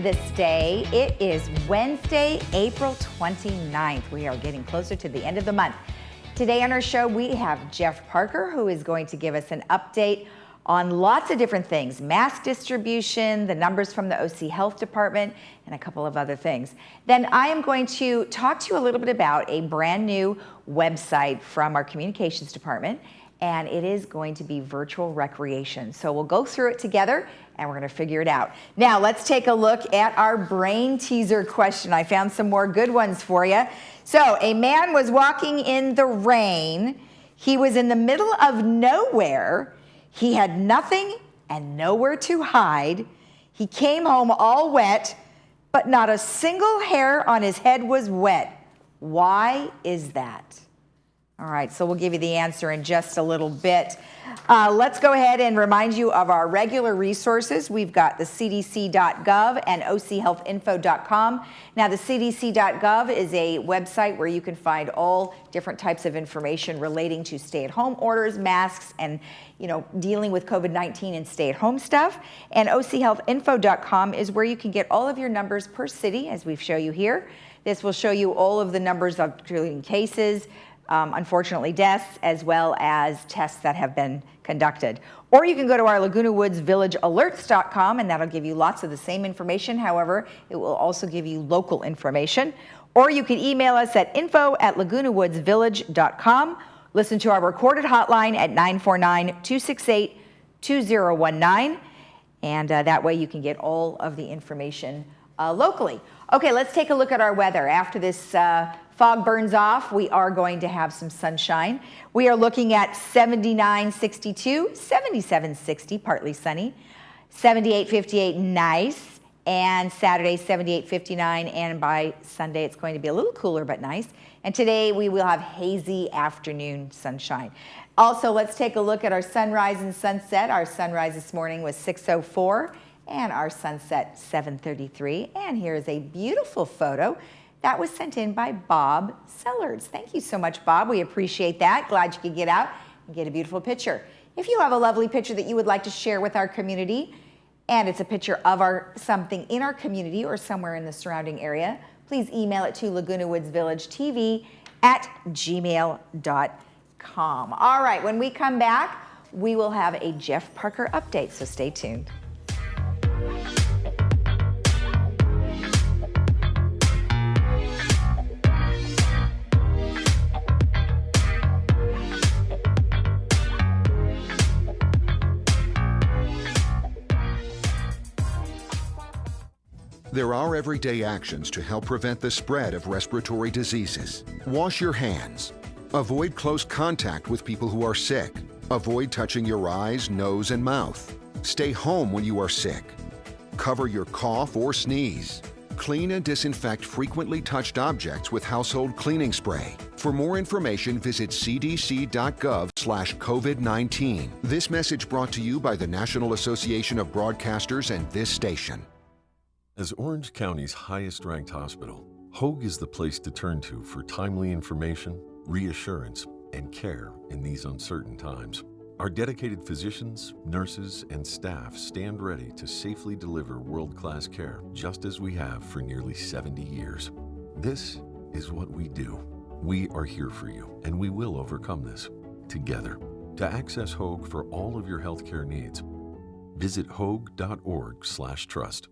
This Day. It is Wednesday, April 29th. We are getting closer to the end of the month. Today on our show, we have Jeff Parker, who is going to give us an update on lots of different things, mask distribution, the numbers from the OC Health Department, and a couple of other things. Then I am going to talk to you a little bit about a brand new website from our communications department, and it is going to be virtual recreation. So we'll go through it together and we're going to figure it out. Now let's take a look at our brain teaser question. I found some more good ones for you. So a man was walking in the rain. He was in the middle of nowhere. He had nothing and nowhere to hide. He came home all wet, but not a single hair on his head was wet. Why is that? All right, so we'll give you the answer in just a little bit. Let's go ahead and remind you of our regular resources. We've got the cdc.gov and ochealthinfo.com. Now, the cdc.gov is a website where you can find all different types of information relating to stay-at-home orders, masks, and dealing with COVID-19 and stay-at-home stuff. And ochealthinfo.com is where you can get all of your numbers per city, as we show you here. This will show you all of the numbers of cases, unfortunately deaths, as well as tests that have been conducted. Or you can go to our Laguna Woods Village alerts.com, and that'll give you lots of the same information. However, it will also give you local information. Or you can email us at info@lagunawoodsvillage.com. Listen to our recorded hotline at 949-268-2019. And that way you can get all of the information locally. Okay, let's take a look at our weather. After this fog burns off, we are going to have some sunshine. We are looking at 79-62, 77-60, partly sunny, 78-58, nice, and Saturday 78-59, and by Sunday it's going to be a little cooler but nice. And today we will have hazy afternoon sunshine. Also, let's take a look at our sunrise and sunset. Our sunrise this morning was 6:04, and our sunset 7:33. And here is a beautiful photo that was sent in by Bob Sellards. Thank you so much, Bob. We appreciate that. Glad you could get out and get a beautiful picture. If you have a lovely picture that you would like to share with our community, and it's a picture of something in our community or somewhere in the surrounding area, please email it to lagunawoodsvillagetv@gmail.com. All right, when we come back, we will have a Jeff Parker update, so stay tuned. There are everyday actions to help prevent the spread of respiratory diseases. Wash your hands. Avoid close contact with people who are sick. Avoid touching your eyes, nose, and mouth. Stay home when you are sick. Cover your cough or sneeze. Clean and disinfect frequently touched objects with household cleaning spray. For more information, visit cdc.gov/COVID-19. This message brought to you by the National Association of Broadcasters and this station. As Orange County's highest-ranked hospital, Hoag is the place to turn to for timely information, reassurance, and care in these uncertain times. Our dedicated physicians, nurses, and staff stand ready to safely deliver world-class care, just as we have for nearly 70 years. This is what we do. We are here for you, and we will overcome this together. To access Hoag for all of your healthcare needs, visit hoag.org/trust.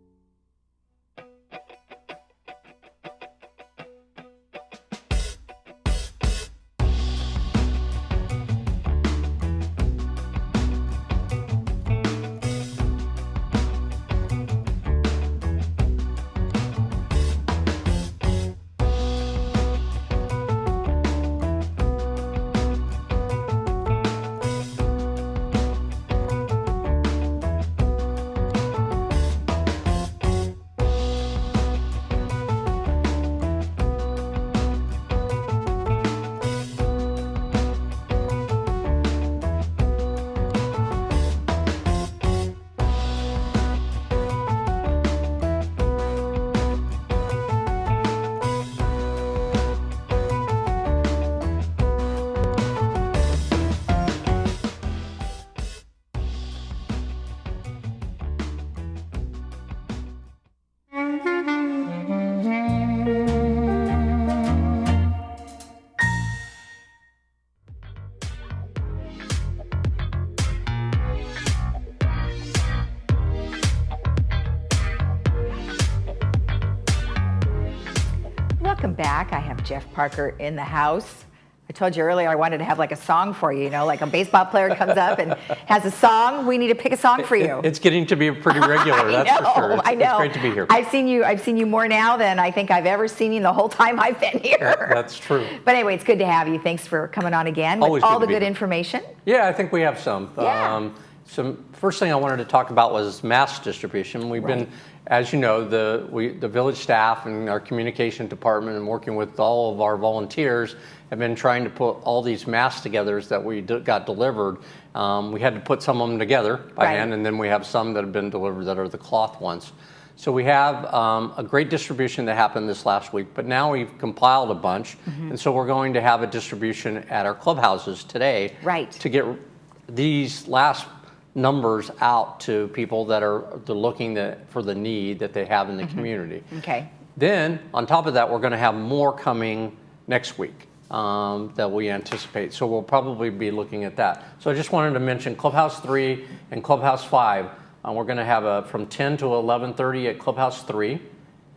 back. I have Jeff Parker in the house. I told you earlier I wanted to have like a song for you, like a baseball player comes up and has a song. We need to pick a song for you. It's getting to be pretty regular, that's for sure. I know. It's great to be here. I've seen you more now than I think I've ever seen you the whole time I've been here. That's true. But anyway, it's good to have you. Thanks for coming on again Always with all good the to be good here. information. Yeah, I think we have some. Yeah. First thing I wanted to talk about was mask distribution. We've been, as you know, the village staff and our communication department and working with all of our volunteers have been trying to put all these masks together that we got delivered. We had to put some of them together by hand, and then we have some that have been delivered that are the cloth ones. So we have a great distribution that happened this last week, but now we've compiled a bunch, and so we're going to have a distribution at our clubhouses today to get these last numbers out to people that are looking for the need that they have in the community. Okay. Then, on top of that, we're going to have more coming next week that we anticipate. So we'll probably be looking at that. So I just wanted to mention Clubhouse 3 and Clubhouse 5. We're going to have from 10 to 11:30 at Clubhouse 3.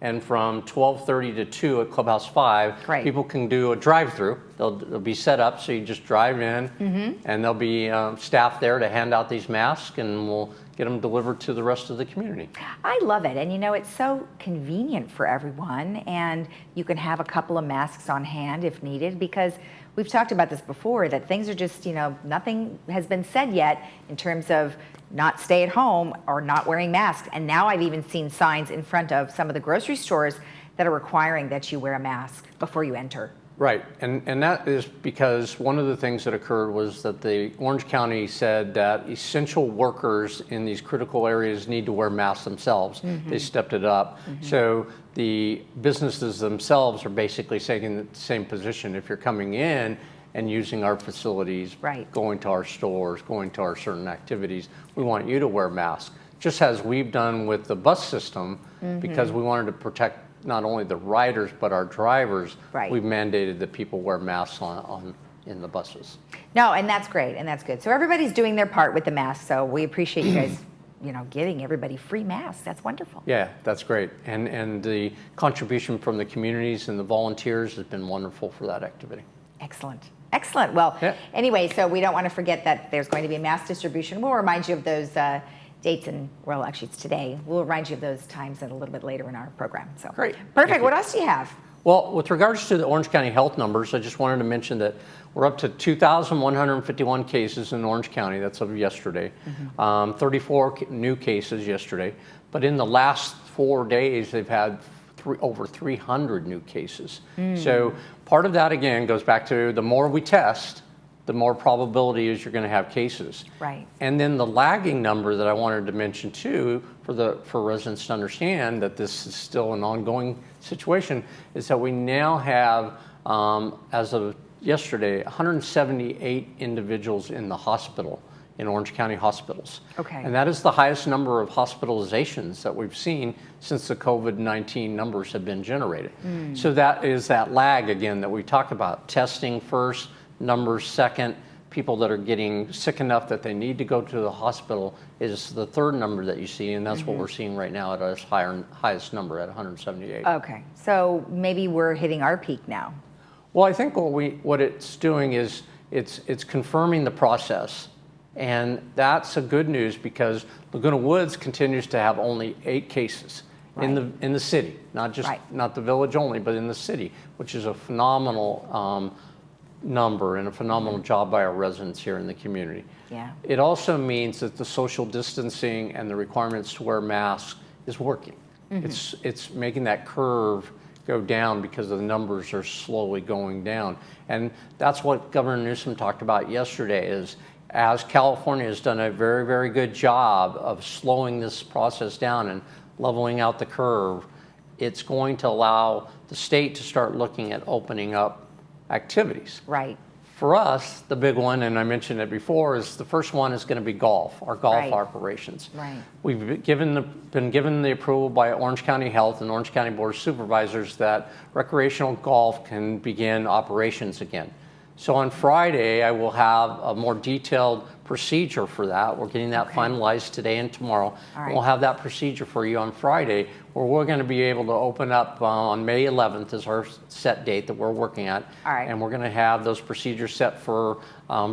And from 12:30 to 2 at Clubhouse 5, people can do a drive-through. They'll be set up so you just drive in, and there'll be staff there to hand out these masks, and we'll get them delivered to the rest of the community. I love it, and it's so convenient for everyone, and you can have a couple of masks on hand if needed, because we've talked about this before, that things are just, nothing has been said yet in terms of not stay at home or not wearing masks. And now I've even seen signs in front of some of the grocery stores that are requiring that you wear a mask before you enter. Right, and that is because one of the things that occurred was that the Orange County said that essential workers in these critical areas need to wear masks themselves. They stepped it up. So the businesses themselves are basically taking the same position. If you're coming in and using our facilities, going to our stores, going to our certain activities, we want you to wear masks. Just as we've done with the bus system, because we wanted to protect not only the riders but our drivers, we've mandated that people wear masks in the buses. No, and that's great, and that's good. So everybody's doing their part with the masks, so we appreciate you guys giving everybody free masks. That's wonderful. Yeah, that's great. And the contribution from the communities and the volunteers has been wonderful for that activity. Excellent. Excellent. Well, anyway, so we don't want to forget that there's going to be a mass distribution. We'll remind you of those dates, and well, actually it's today. We'll remind you of those times a little bit later in our program. So great. Perfect. What else do you have? Well, with regards to the Orange County health numbers, I just wanted to mention that we're up to 2,151 cases in Orange County. That's of yesterday. 34 new cases yesterday. But in the last 4 days, they've had over 300 new cases. So part of that, again, goes back to the more we test, the more probability is you're going to have cases. Right. And then the lagging number that I wanted to mention too, for residents to understand that this is still an ongoing situation, is that we now have, as of yesterday, 178 individuals in the hospital, in Orange County hospitals. Okay. And that is the highest number of hospitalizations that we've seen since the COVID-19 numbers have been generated. So that is that lag again that we talk about. Testing first, numbers second, people that are getting sick enough that they need to go to the hospital is the third number that you see, and that's what we're seeing right now at our highest number at 178. Okay, so maybe we're hitting our peak now. Well, I think what it's doing is it's confirming the process. And that's a good news because Laguna Woods continues to have only 8 cases in the city, not the village only, but in the city, which is a phenomenal number and a phenomenal job by our residents here in the community. Yeah. It also means that the social distancing and the requirements to wear masks is working. It's making that curve go down because the numbers are slowly going down. And that's what Governor Newsom talked about yesterday is, as California has done a very, very good job of slowing this process down and leveling out the curve, it's going to allow the state to start looking at opening up activities. Right. For us, the big one, and I mentioned it before, is the first one is going to be golf, our golf operations. Right. We've been given the approval by Orange County Health and Orange County Board of Supervisors that recreational golf can begin operations again. So on Friday, I will have a more detailed procedure for that. We're getting that finalized today and tomorrow. All right. We'll have that procedure for you on Friday, where we're going to be able to open up on May 11th is our set date that we're working at. All right. And we're going to have those procedures set for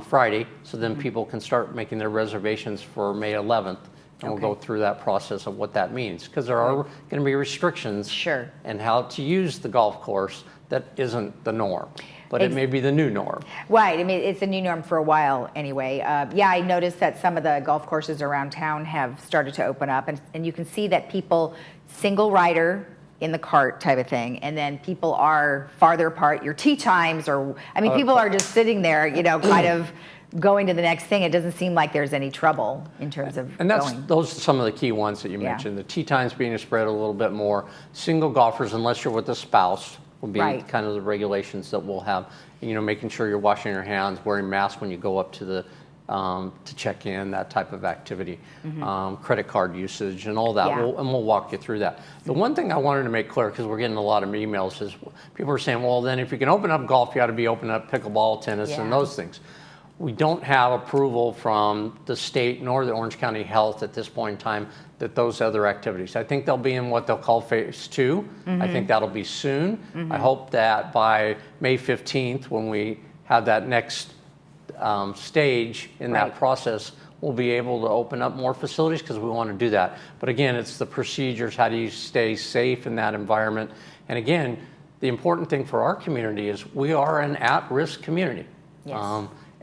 Friday, so then people can start making their reservations for May 11th. And we'll go through that process of what that means, because there are going to be restrictions and how to use the golf course that isn't the norm, but it may be the new norm. Right. I mean, it's a new norm for a while anyway. Yeah, I noticed that some of the golf courses around town have started to open up, and you can see that people, single rider in the cart type of thing, and then people are farther apart. Your tee times, or I mean, people are just sitting there, you know, kind of going to the next thing. It doesn't seem like there's any trouble in terms of those are some of the key ones that you mentioned. The tee times being spread a little bit more. Single golfers, unless you're with a spouse, will be kind of the regulations that we'll have. You know, making sure you're washing your hands, wearing masks when you go up to the to check in, that type of activity, credit card usage and all that. We'll walk you through that. The one thing I wanted to make clear, because we're getting a lot of emails, is people are saying, well, then if you can open up golf, you ought to be opening up pickleball, tennis, and those things. We don't have approval from the state nor the Orange County Health at this point in time that those other activities. I think they'll be in what they'll call phase 2. I think that'll be soon. I hope that by May 15th, when we have that next stage in that process, we'll be able to open up more facilities, because we want to do that. But again, it's the procedures. How do you stay safe in that environment? And again, the important thing for our community is we are an at-risk community.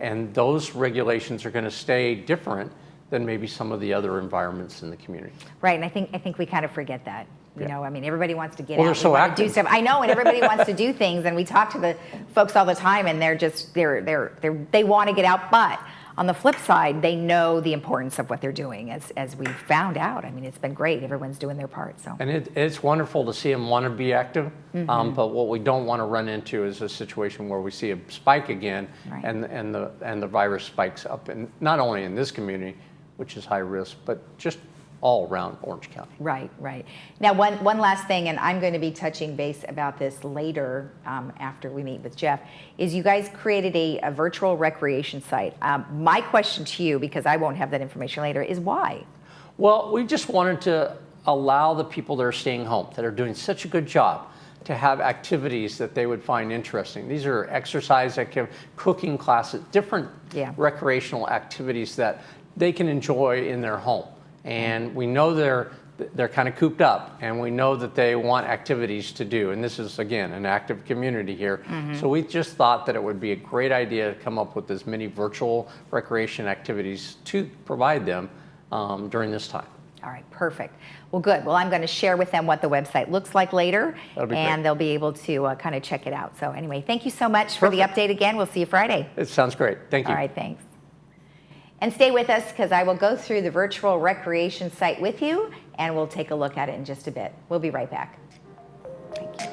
And those regulations are going to stay different than maybe some of the other environments in the community. Right, and I think we kind of forget that. You know, I mean, everybody wants to get out. They're so active. Do stuff. I know, and everybody wants to do things, and we talk to the folks all the time, and they want to get out, but on the flip side, they know the importance of what they're doing, as we've found out. I mean, it's been great. Everyone's doing their part. So. And it's wonderful to see them want to be active, but what we don't want to run into is a situation where we see a spike again, and the virus spikes up, and not only in this community, which is high risk, but just all around Orange County. Right, right. Now, one last thing, and I'm going to be touching base about this later after we meet with Jeff, is you guys created a virtual recreation site. My question to you, because I won't have that information later, is why? Well, we just wanted to allow the people that are staying home, that are doing such a good job, to have activities that they would find interesting. These are exercise activities, cooking classes, different recreational activities that they can enjoy in their home. And we know they're kind of cooped up, and we know that they want activities to do. And this is, again, an active community here. So we just thought that it would be a great idea to come up with as many virtual recreation activities to provide them during this time. All right, perfect. Well, good. Well, I'm going to share with them what the website looks like later, and they'll be able to kind of check it out. So anyway, thank you so much for the update again. We'll see you Friday. It sounds great. Thank you. All right, thanks. And stay with us, because I will go through the virtual recreation site with you, and we'll take a look at it in just a bit. We'll be right back. Thank you.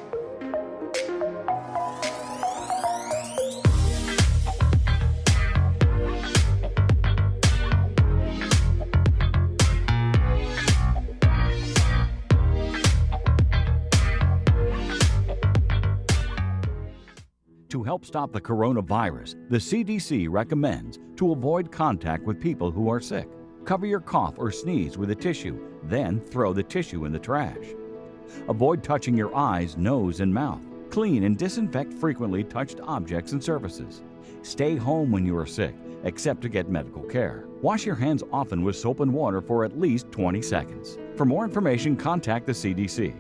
To help stop the coronavirus, the CDC recommends to avoid contact with people who are sick. Cover your cough or sneeze with a tissue, then throw the tissue in the trash. Avoid touching your eyes, nose, and mouth. Clean and disinfect frequently touched objects and surfaces. Stay home when you are sick, except to get medical care. Wash your hands often with soap and water for at least 20 seconds. For more information, contact the CDC.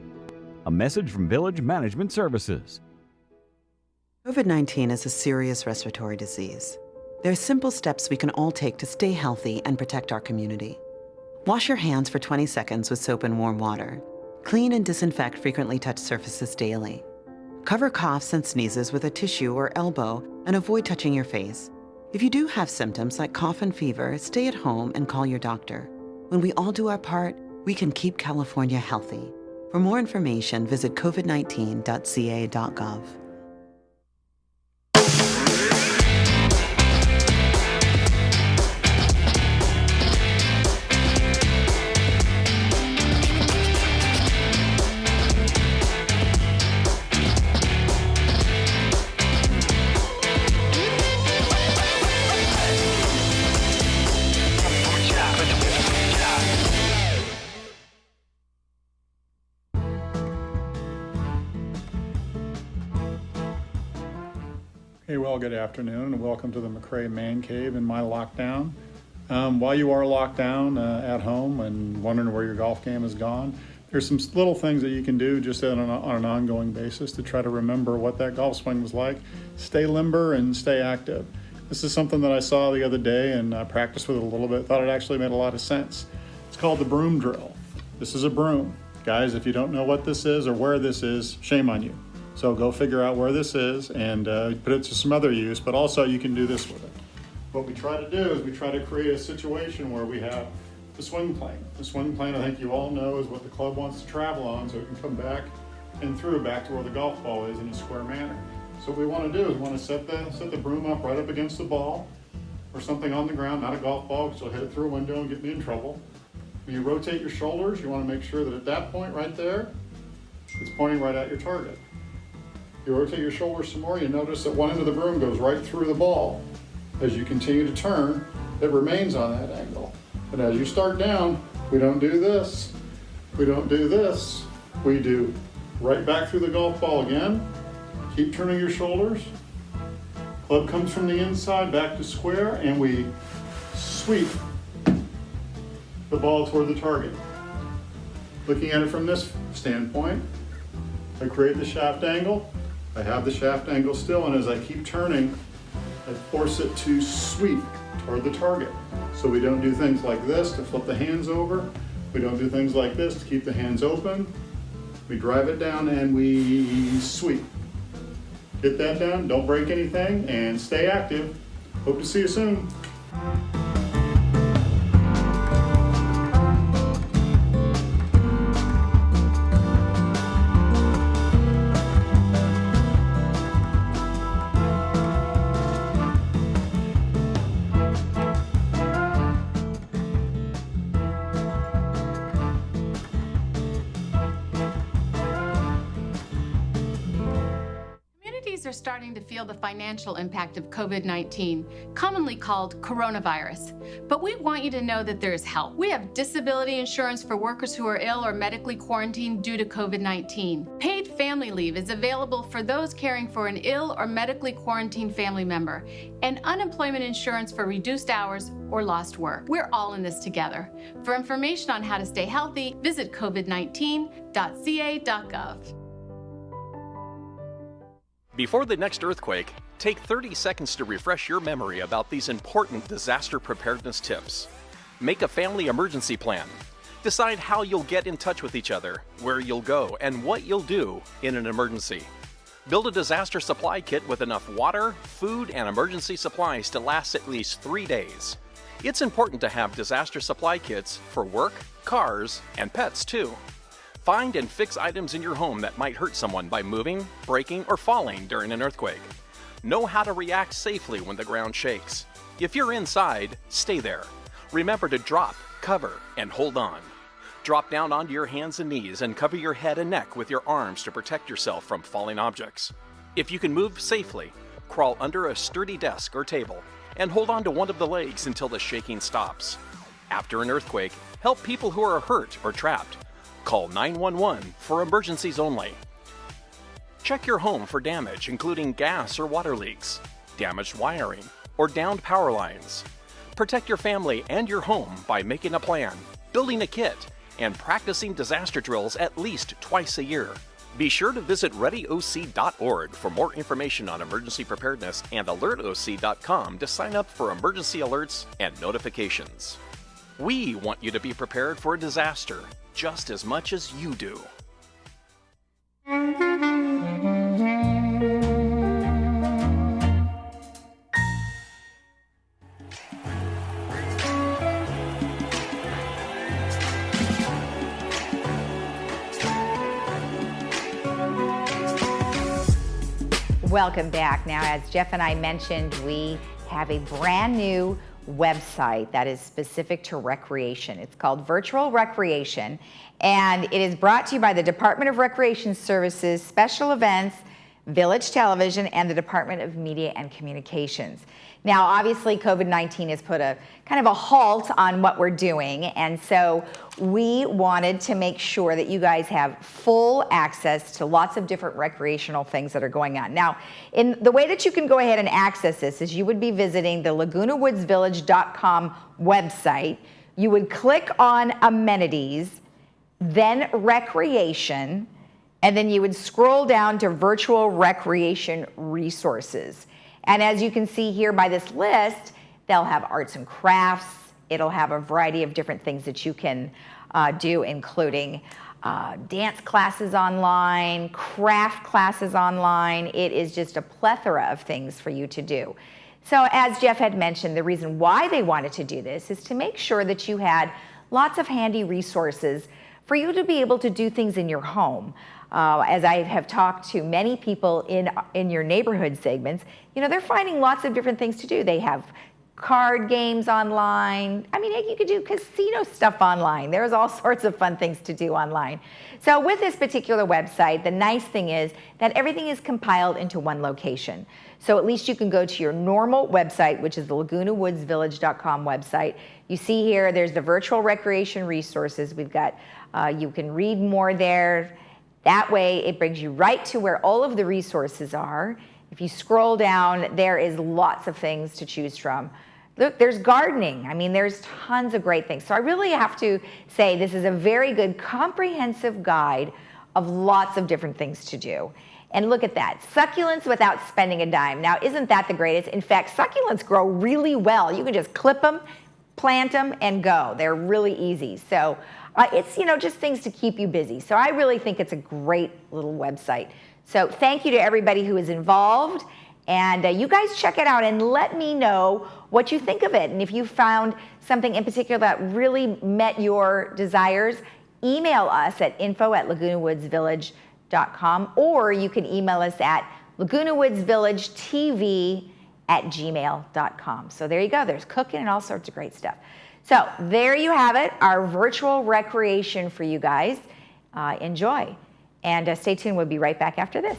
A message from Village Management Services. COVID-19 is a serious respiratory disease. There are simple steps we can all take to stay healthy and protect our community. Wash your hands for 20 seconds with soap and warm water. Clean and disinfect frequently touched surfaces daily. Cover coughs and sneezes with a tissue or elbow and avoid touching your face. If you do have symptoms like cough and fever, stay at home and call your doctor. When we all do our part, we can keep California healthy. For more information, visit covid19.ca.gov. Hey, well, good afternoon and welcome to the McRae Man Cave in my lockdown. While you are locked down at home and wondering where your golf game has gone, there's some little things that you can do just on an ongoing basis to try to remember what that golf swing was like. Stay limber and stay active. This is something that I saw the other day and I practiced with it a little bit. Thought it actually made a lot of sense. It's called the broom drill. This is a broom. Guys, if you don't know what this is or where this is, shame on you. So go figure out where this is and put it to some other use, but also you can do this with it. What we try to do is we try to create a situation where we have the swing plane. The swing plane, I think you all know, is what the club wants to travel on so it can come back and through back to where the golf ball is in a square manner. So what we want to do is we want to set the broom up right up against the ball or something on the ground, not a golf ball, because you'll hit it through a window and get me in trouble. When you rotate your shoulders, you want to make sure that at that point right there, it's pointing right at your target. You rotate your shoulders some more, you notice that one end of the broom goes right through the ball. As you continue to turn, it remains on that angle. But as you start down, we don't do this, we don't do this, we do right back through the golf ball again. Keep turning your shoulders. Club comes from the inside back to square and we sweep the ball toward the target. Looking at it from this standpoint, I create the shaft angle. I have the shaft angle still, and as I keep turning, I force it to sweep toward the target. So we don't do things like this to flip the hands over. We don't do things like this to keep the hands open. We drive it down and we sweep. Get that done, don't break anything, and stay active. Hope to see you soon. Are starting to feel the financial impact of COVID-19, commonly called coronavirus. But we want you to know that there is help. We have disability insurance for workers who are ill or medically quarantined due to COVID-19. Paid family leave is available for those caring for an ill or medically quarantined family member, and unemployment insurance for reduced hours or lost work. We're all in this together. For information on how to stay healthy, visit covid19.ca.gov. Before the next earthquake, take 30 seconds to refresh your memory about these important disaster preparedness tips. Make a family emergency plan. Decide how you'll get in touch with each other, where you'll go, and what you'll do in an emergency. Build a disaster supply kit with enough water, food, and emergency supplies to last at least 3 days. It's important to have disaster supply kits for work, cars, and pets too. Find and fix items in your home that might hurt someone by moving, breaking, or falling during an earthquake. Know how to react safely when the ground shakes. If you're inside, stay there. Remember to drop, cover, and hold on. Drop down onto your hands and knees and cover your head and neck with your arms to protect yourself from falling objects. If you can move safely, crawl under a sturdy desk or table and hold on to one of the legs until the shaking stops. After an earthquake, help people who are hurt or trapped. Call 911 for emergencies only. Check your home for damage, including gas or water leaks, damaged wiring, or downed power lines. Protect your family and your home by making a plan, building a kit, and practicing disaster drills at least twice a year. Be sure to visit readyoc.org for more information on emergency preparedness and alertoc.com to sign up for emergency alerts and notifications. We want you to be prepared for a disaster just as much as you do. Welcome back. Now, as Jeff and I mentioned, we have a brand new website that is specific to recreation. It's called Virtual Recreation, and it is brought to you by the Department of Recreation Services, Special Events, Village Television, and the Department of Media and Communications. Now, obviously, COVID-19 has put a kind of a halt on what we're doing, and so we wanted to make sure that you guys have full access to lots of different recreational things that are going on. Now, in the way that you can go ahead and access this is you would be visiting the LagunaWoodsVillage.com website. You would click on amenities, then recreation, and then you would scroll down to virtual recreation resources. And as you can see here by this list, they'll have arts and crafts. It'll have a variety of different things that you can do, including dance classes online, craft classes online. It is just a plethora of things for you to do. So as Jeff had mentioned, the reason why they wanted to do this is to make sure that you had lots of handy resources for you to be able to do things in your home. As I have talked to many people in your neighborhood segments, you know, they're finding lots of different things to do. They have card games online. I mean, you could do casino stuff online. There's all sorts of fun things to do online. So with this particular website, the nice thing is that everything is compiled into one location. So at least you can go to your normal website, which is the LagunaWoodsVillage.com website. You see here, there's the virtual recreation resources. We've got, you can read more there. That way, it brings you right to where all of the resources are. If you scroll down, there is lots of things to choose from. Look, there's gardening. I mean, there's tons of great things. So I really have to say this is a very good comprehensive guide of lots of different things to do. And look at that, succulents without spending a dime. Now, isn't that the greatest? In fact, succulents grow really well. You can just clip them, plant them, and go. They're really easy. So it's, you know, just things to keep you busy. So I really think it's a great little website. So thank you to everybody who is involved. And you guys check it out and let me know what you think of it. And if you found something in particular that really met your desires, email us at info@LagunaWoodsVillage.com, or you can email us at LagunaWoodsVillageTV@gmail.com. So there you go. There's cooking and all sorts of great stuff. So there you have it, our virtual recreation for you guys. Enjoy. And stay tuned. We'll be right back after this.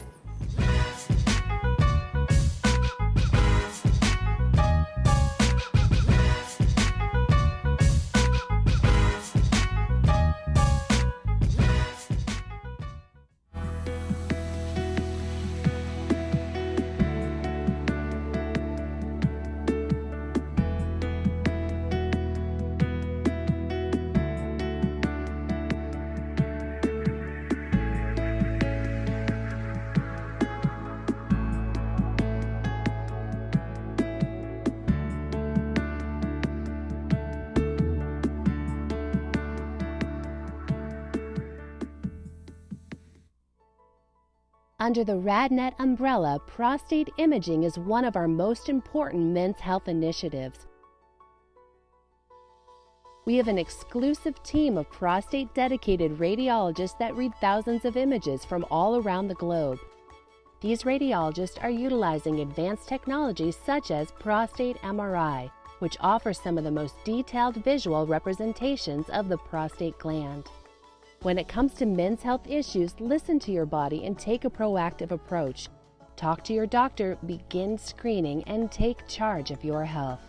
Under the RadNet umbrella, prostate imaging is one of our most important men's health initiatives. We have an exclusive team of prostate-dedicated radiologists that read thousands of images from all around the globe. These radiologists are utilizing advanced technologies such as prostate MRI, which offers some of the most detailed visual representations of the prostate gland. When it comes to men's health issues, listen to your body and take a proactive approach. Talk to your doctor, begin screening, and take charge of your health.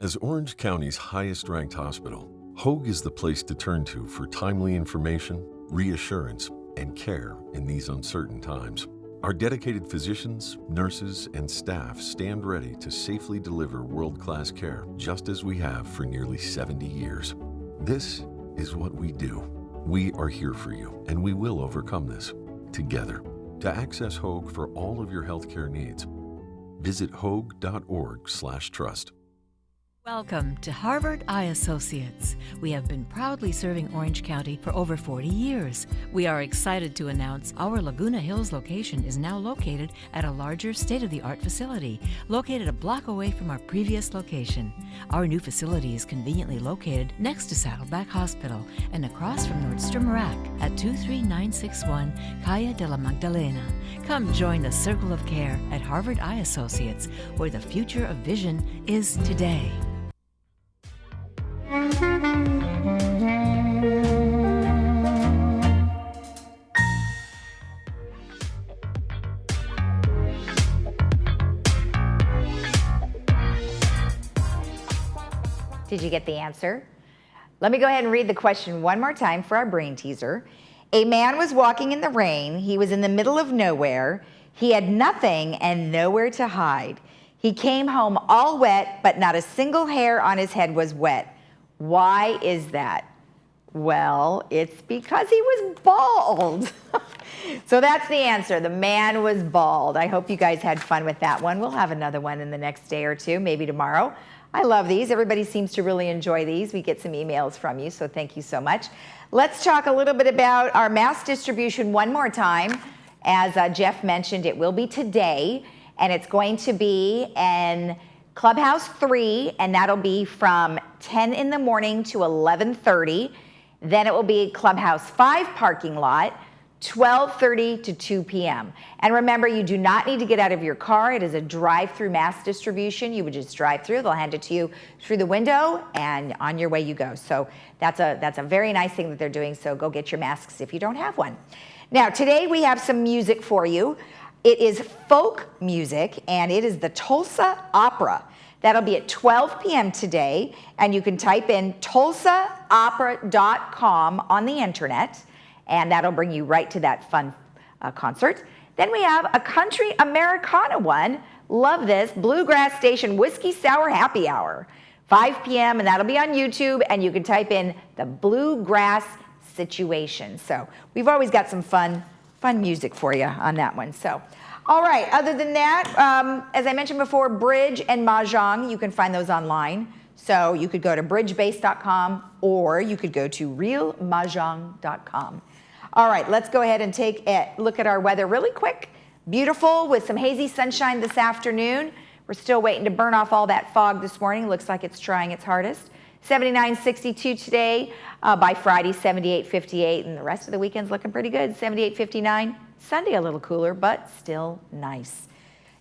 As Orange County's highest-ranked hospital, Hoag is the place to turn to for timely information, reassurance, and care in these uncertain times. Our dedicated physicians, nurses, and staff stand ready to safely deliver world-class care, just as we have for nearly 70 years. This is what we do. We are here for you, and we will overcome this together. To access Hoag for all of your healthcare needs, visit hoag.org/trust. Welcome to Harvard Eye Associates. We have been proudly serving Orange County for over 40 years. We are excited to announce our Laguna Hills location is now located at a larger state-of-the-art facility, located a block away from our previous location. Our new facility is conveniently located next to Saddleback Hospital and across from Nordstrom Rack at 23961 Calle de la Magdalena. Come join the Circle of Care at Harvard Eye Associates, where the future of vision is today. Did you get the answer? Let me go ahead and read the question one more time for our brain teaser. A man was walking in the rain. He was in the middle of nowhere. He had nothing and nowhere to hide. He came home all wet, but not a single hair on his head was wet. Why is that? Well, it's because he was bald. So that's the answer. The man was bald. I hope you guys had fun with that one. We'll have another one in the next day or two, maybe tomorrow. I love these. Everybody seems to really enjoy these. We get some emails from you, so thank you so much. Let's talk a little bit about our mass distribution one more time. As Jeff mentioned, it will be today, and it's going to be in Clubhouse 3, and that'll be from 10 in the morning to 11:30. Then it will be Clubhouse 5 parking lot, 12:30 to 2 p.m. And remember, you do not need to get out of your car. It is a drive-through mass distribution. You would just drive through. They'll hand it to you through the window, and on your way you go. So that's a very nice thing that they're doing. So go get your masks if you don't have one. Now, today we have some music for you. It is folk music, and it is the Tulsa Opera. That'll be at 12 p.m. today, and you can type in tulsaopera.com on the internet, and that'll bring you right to that fun concert. Then we have a country Americana one. Love this. Bluegrass Station Whiskey Sour Happy Hour. 5 p.m. and that'll be on YouTube, and you can type in the Bluegrass Situation. So we've always got some fun music for you on that one. So, all right. Other than that, as I mentioned before, bridge and mahjong, you can find those online. So you could go to bridgebase.com or you could go to realmahjong.com. All right, let's go ahead and take a look at our weather really quick. Beautiful with some hazy sunshine this afternoon. We're still waiting to burn off all that fog this morning. Looks like it's trying its hardest. 79, 62 today. By Friday, 78, 58. And the rest of the weekend's looking pretty good. 78, 59. Sunday a little cooler, but still nice.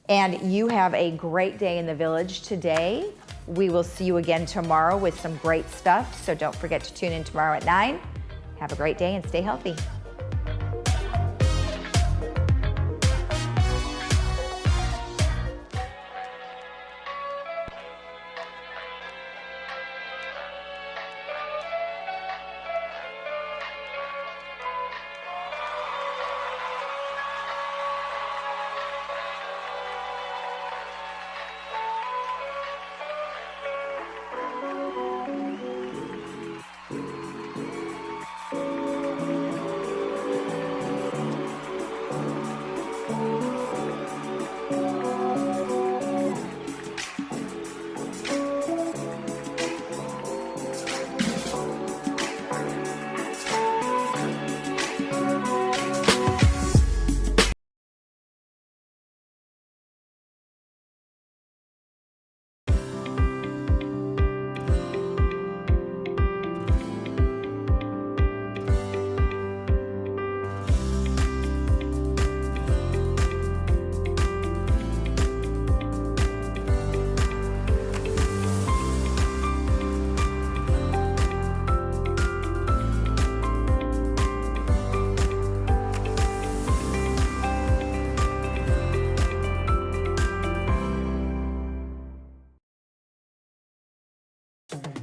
And you have a great day in the village today. We will see you again tomorrow with some great stuff. So don't forget to tune in tomorrow at 9. Have a great day and stay healthy.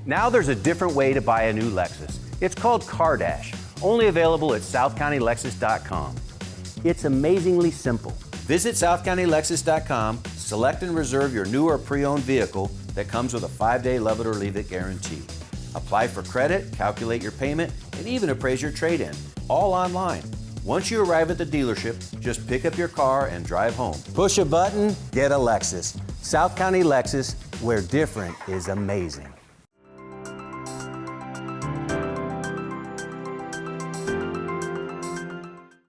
Now there's a different way to buy a new Lexus. It's called CarDash, only available at southcountylexus.com. It's amazingly simple. Visit southcountylexus.com, select and reserve your new or pre-owned vehicle that comes with a 5-day love it or leave it guarantee. Apply for credit, calculate your payment, and even appraise your trade-in, all online. Once you arrive at the dealership, just pick up your car and drive home. Push a button, get a Lexus. South County Lexus, where different is amazing.